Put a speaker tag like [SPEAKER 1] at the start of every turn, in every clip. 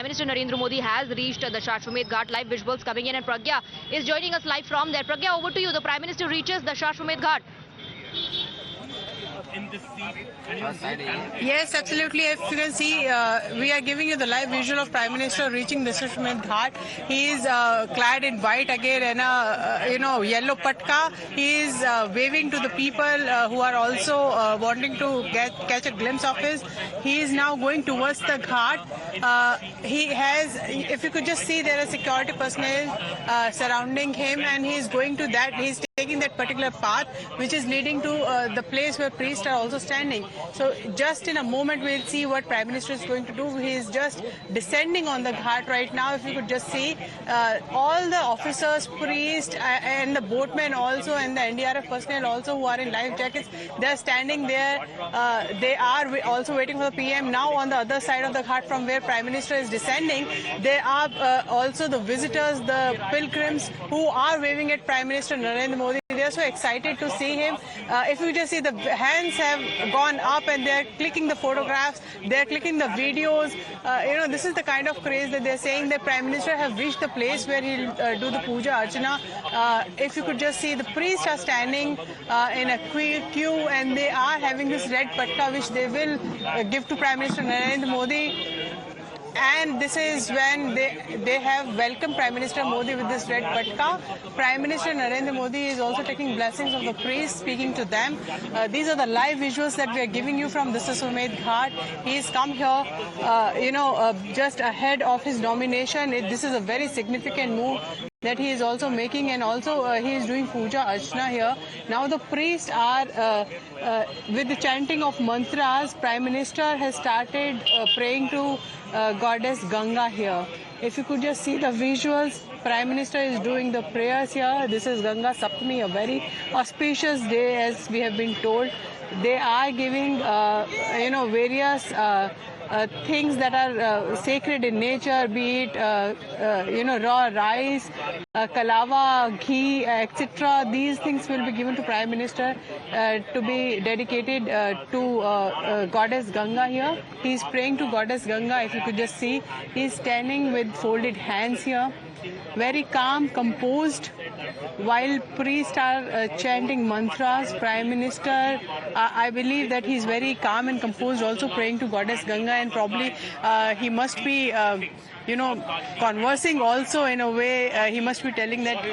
[SPEAKER 1] Prime Minister Narendra Modi has reached the Shashwamedh Ghat. Live visuals coming in, and Pragya is joining us live from there. Pragya, over to you. The Prime Minister reaches the Shashwamedh Ghat.
[SPEAKER 2] Yes, absolutely. If you can see, we are giving you the live visual of Prime Minister reaching the Shashwamedh Ghat. He is clad in white again and a yellow patka. He is waving to the people who are also wanting to catch a glimpse of his. He is now going towards the Ghat. He has, if you could just see, there are security personnel surrounding him, and he is going to that. He is taking that particular path which is leading to the place where priests are also standing. So just in a moment we'll see what Prime Minister is going to do. He is just descending on the Ghat right now. If you could just see all the officers, priests and the boatmen also, and the NDRF personnel also who are in life jackets, they are standing there. They are also waiting for the PM. Now on the other side of the Ghat from where Prime Minister is descending, there are also the visitors, the pilgrims who are waving at Prime Minister Narendra Modi. They are so excited to see him. If you just see, the hands have gone up and they are clicking the photographs, they are clicking the videos. This is the kind of craze that they are saying that Prime Minister have reached the place where he'll do the puja archana. If you could just see, the priests are standing in a queue and they are having this red patka which they will give to Prime Minister Narendra Modi. And this is when they have welcomed Prime Minister Modi with this red patka. Prime Minister Narendra Modi is also taking blessings of the priests, speaking to them. These are the live visuals that we are giving you from the Shashwamedh Ghat. He has come here, just ahead of his nomination. This is a very significant move that he is also making, and also he is doing puja archana here. Now the priests are with the chanting of mantras. Prime Minister has started praying to goddess Ganga here. If you could just see the visuals, Prime Minister is doing the prayers here. This is Ganga Saptami, a very auspicious day as we have been told. They are giving various things that are sacred in nature, be it raw rice, kalava, ghee, etc. These things will be given to Prime Minister to be dedicated to goddess Ganga here. He is praying to goddess Ganga. If you could just see, he is standing with folded hands here, very calm, composed, while priests are chanting mantras. Prime Minister, I believe that he is very calm and composed, also praying to goddess Ganga, and probably he must be conversing also in a way. He must be telling that,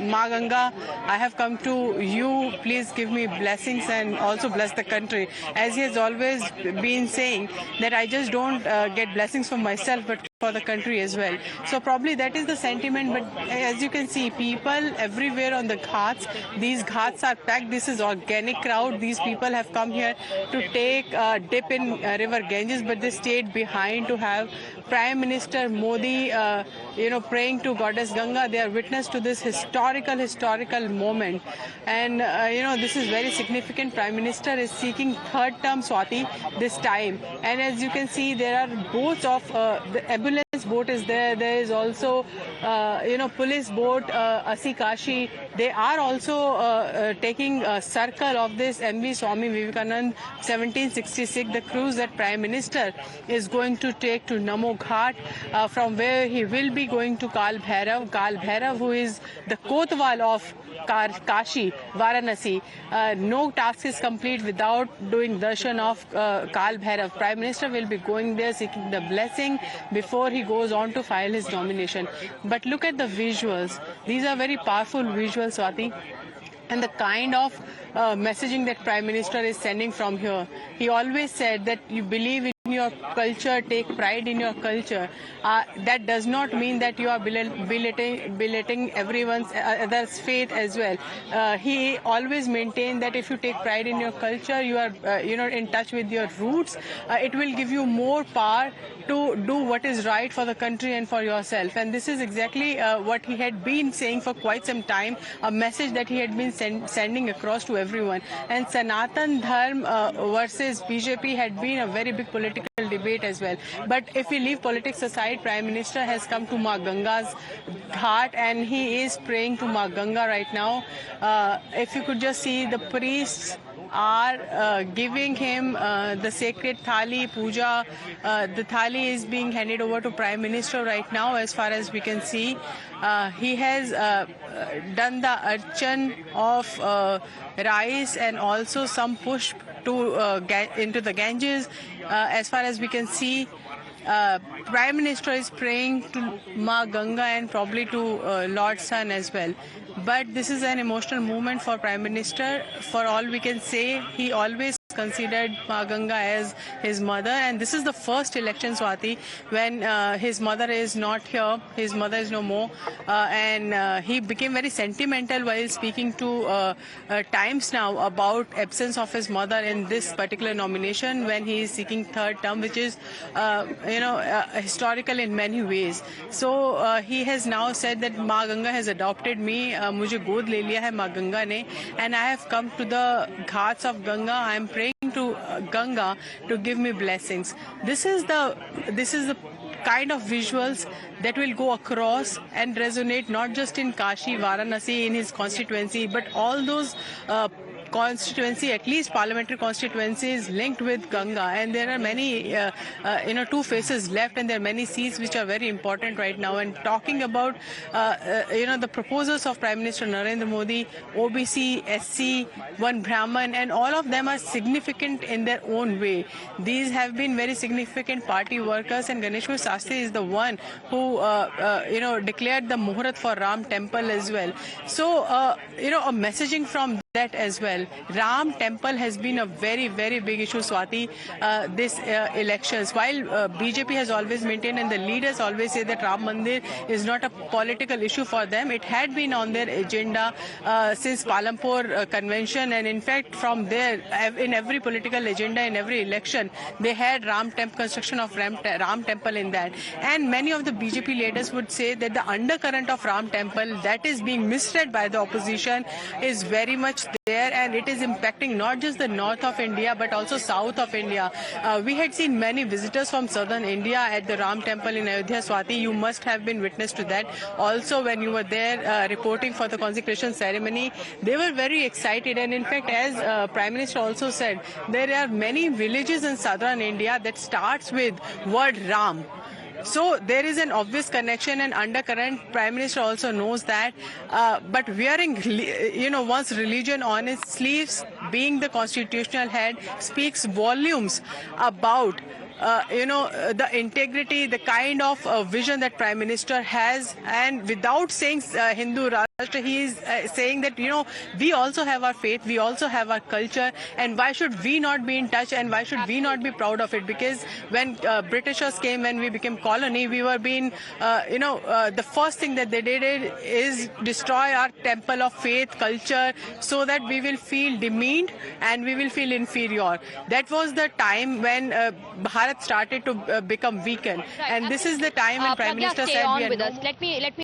[SPEAKER 2] Ma Ganga, I have come to you, please give me blessings and also bless the country. As he has always been saying, that I just don't get blessings for myself, but for the country as well. So probably that is the sentiment. But as you can see, people everywhere on the ghats. These ghats are packed. This is organic crowd. These people have come here to take a dip in river Ganges, but they stayed behind to have Prime Minister Modi praying to goddess Ganga. They are witness to this historical moment, and this is very significant. Prime Minister is seeking third term, Swati, this time. And as you can see, there are boats of the ambulance boat is there. There is also police boat, Asi Kashi. They are also taking a circle of this MV Swami Vivekanand 1766, the cruise that Prime Minister is going to take to Namo Ghat, from where he will be going to Kal Bhairav, who is the Kotwal of Kashi, Varanasi. No task is complete without doing darshan of Kal Bhairav. Prime Minister will be going there seeking the blessing before he goes on to file his nomination. But look at the visuals. These are very powerful visuals, Swati. And the kind of messaging that Prime Minister is sending from here. He always said that you believe in your culture, take pride in your culture. That does not mean that you are belittling everyone's other's faith as well. He always maintained that if you take pride in your culture, you are in touch with your roots. It will give you more power to do what is right for the country and for yourself. And this is exactly what he had been saying for quite some time, a message that he had been sending across to everyone. And Sanatan Dharma versus BJP had been a very big political debate as well. But if we leave politics aside, Prime Minister has come to Ma Ganga's Ghat and he is praying to Ma Ganga right now. If you could just see, the priests are giving him the sacred thali puja. The thali is being handed over to Prime Minister right now, as far as we can see. He has done the archan of rice and also some push to into the Ganges. As far as we can see, Prime Minister is praying to Ma Ganga and probably to Lord Sun as well. But this is an emotional moment for Prime Minister. For all we can say, he always considered Ma Ganga as his mother, and this is the first election, Swati, when his mother is not here, his mother is no more, and he became very sentimental while speaking to Times Now about absence of his mother in this particular nomination when he is seeking third term, which is historical in many ways. So he has now said that Ma Ganga has adopted me, मुझे गोद ले लिया है माँ गंगा ने, and I have come to the ghats of Ganga. I am praying to Ganga to give me blessings. This is the kind of visuals that will go across and resonate not just in Kashi, Varanasi, in his constituency, but all those constituency, at least parliamentary constituencies linked with Ganga, and there are many, two faces left, and there are many seats which are very important right now. And talking about, the proposals of Prime Minister Narendra Modi, OBC, SC, one Brahman, and all of them are significant in their own way. These have been very significant party workers, and Ganeshwar Sastry is the one who, declared the Muhurat for Ram Temple as well. So, a messaging from that as well. Ram Temple has been a very, very big issue, Swati, this elections. While BJP has always maintained, and the leaders always say that Ram Mandir is not a political issue for them, it had been on their agenda since Palampur convention, and in fact from there, in every political agenda, in every election, they had construction of Ram Temple in that. And many of the BJP leaders would say that the undercurrent of Ram Temple that is being misread by the opposition is very much there, and it is impacting not just the north of India but also south of India. We had seen many visitors from southern India at the Ram Temple in Ayodhya, Swati. You must have been witness to that. Also, when you were there reporting for the consecration ceremony, they were very excited, and in fact, as Prime Minister also said, there are many villages in southern India that starts with word Ram. So there is an obvious connection and undercurrent. Prime Minister also knows that. But wearing, one's religion on his sleeves, being the constitutional head, speaks volumes about the integrity, the kind of vision that Prime Minister has. And without saying Hindu Rashtra, he is saying that, we also have our faith, we also have our culture, and why should we not be in touch, and why should we not be proud of it? Because when Britishers came, when we became colony, we were being, the first thing that they did is destroy our temple of faith, culture, so that we will feel demeaned and we will feel inferior. That was the time when Bharat started to become weakened.
[SPEAKER 1] Right.
[SPEAKER 2] And this is the time when Prime
[SPEAKER 1] Pragya,
[SPEAKER 2] Minister
[SPEAKER 1] stay
[SPEAKER 2] said
[SPEAKER 1] on
[SPEAKER 2] we are
[SPEAKER 1] with
[SPEAKER 2] no
[SPEAKER 1] us. Let me